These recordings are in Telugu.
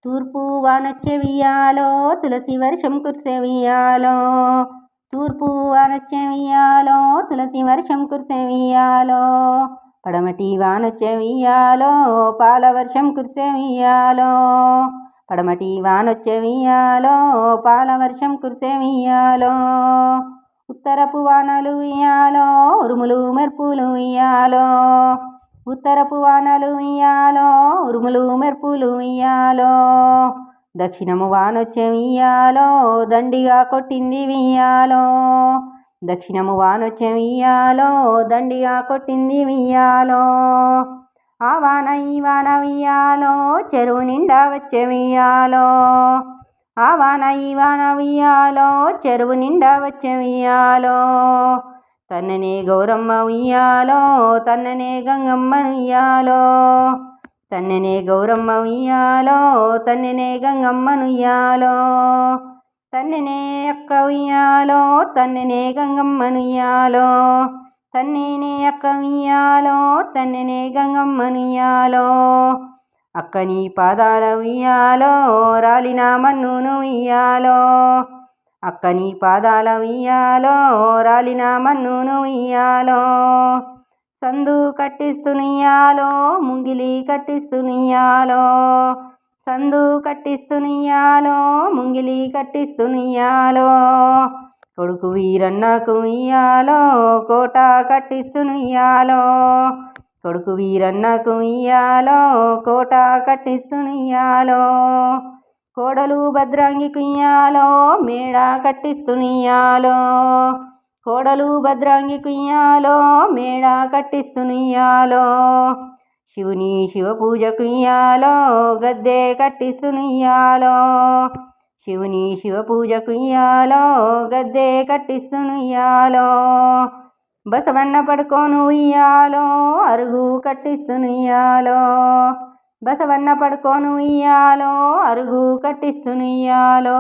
తూర్పు వానొచ్చే వియ్యాలో తులసి వర్షం కురిసే వియ్యాలో. తూర్పు వానొచ్చే వియ్యాలో తులసి వర్షం కురిసే వియ్యాలో. పడమటి వానొచ్చే వియ్యాలో పాల వర్షం కురిసే వియ్యాలో. పడమటి వానొచ్చే వియ్యాలో పాల వర్షం కురిసే వియ్యాలో. ఉత్తరపు వానలు వియ్యాలో ఉరుములు మెరుపులు వియ్యాలో. ఉత్తరపు వానలు వియ్యాలో ఉరుములు మెరుపులు వియ్యాలో. దక్షిణము వానొచ్చే వియ్యాలో దండిగా కొట్టింది వియ్యాలో. దక్షిణము వానొచ్చే వియ్యాలో దండిగా కొట్టింది వియ్యాలో. ఆ వాన ఈ వాన వియ్యాలో చెరువు నిండా వచ్చే వియ్యాలో. ఆ వాన ఈ వాన వియ్యాలో చెరువు నిండా వచ్చే వియ్యాలో. తన్ననే గౌరమ్మ ఉయ్యాలో తన్ననే గంగమ్మ ఉయ్యాలో. తన్ననే గౌరమ్మ ఉయ్యాలో తన్ననే గంగమ్మ ఉయ్యాలో. తన్ననే అక్క ఉయ్యాలో తన్ననే గంగమ్మ ఉయ్యాలో. తన్ననే అక్క ఉయ్యాలో తన్ననే గంగమ్మ ఉయ్యాలో. అక్కని పాదాల ఉయ్యాలో రాలిన మన్నును ఉయ్యాలో. అక్కని పాదాల ఉయ్యాలో రాలిన మన్నును ఉయ్యాలో. సందు కట్టిస్తునియాలో ముంగిలి కట్టిస్తునియాలో. సందు కట్టిస్తునియాలో ముంగిలి కట్టిస్తునియాలో. కొడుకు వీరన్నకు ఉయ్యాలో కోట కట్టిస్తునియాలో. కొడుకు వీరన్నకు ఉయ్యాలో కోట కట్టిస్తునియాలో. కోడలు భద్రాంగి కుయ్యాలో మేడ కట్టిస్తునియాలో. కోడలు భద్రాంగి కుయ్యాలో మేడ కట్టిస్తునియాలో. శివుని శివ పూజ కుయ్యాలో గద్దె కట్టిస్తునియాలో. శివుని శివ పూజ కుయ్యాలో గద్దె కట్టిస్తునియాలో. బసవన్న పడుకోను ఉయ్యాలో అరుగు కట్టిస్తునియాలో. బసవన్న పడుకోను ఉయ్యాలో అరుగు కట్టిస్తునియాలో.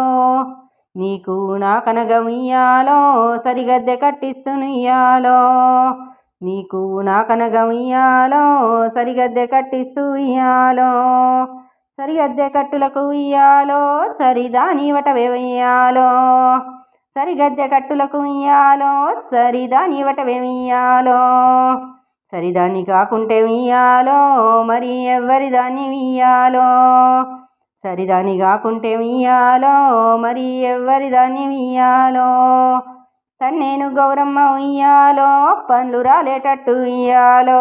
నీకు నా కనగ ఉయ్యాలో సరిగద్దె కట్టిస్తునియాలో. నీకు నా కనగ ఉయ్యాలో సరిగద్దె కట్టిస్తూ ఉయ్యాలో. సరిగద్దె కట్టులకు ఉయ్యాలో సరిదాని వటవే ఉయ్యాలో. సరిగద్దె కట్టులకు ఉయ్యాలో సరిదాని వటవే ఉయ్యాలో. సరిదాన్ని కాకుంటే ఉయ్యాలో మరి ఎవ్వరిదాన్ని ఉయ్యాలో. సరిదాన్ని కాకుంటే ఉయ్యాలో మరి ఎవ్వరిదాన్ని ఉయ్యాలో. తన్నేను గౌరమ్మ ఉయ్యాలో పండ్లు రాలేటట్టు ఉయ్యాలో.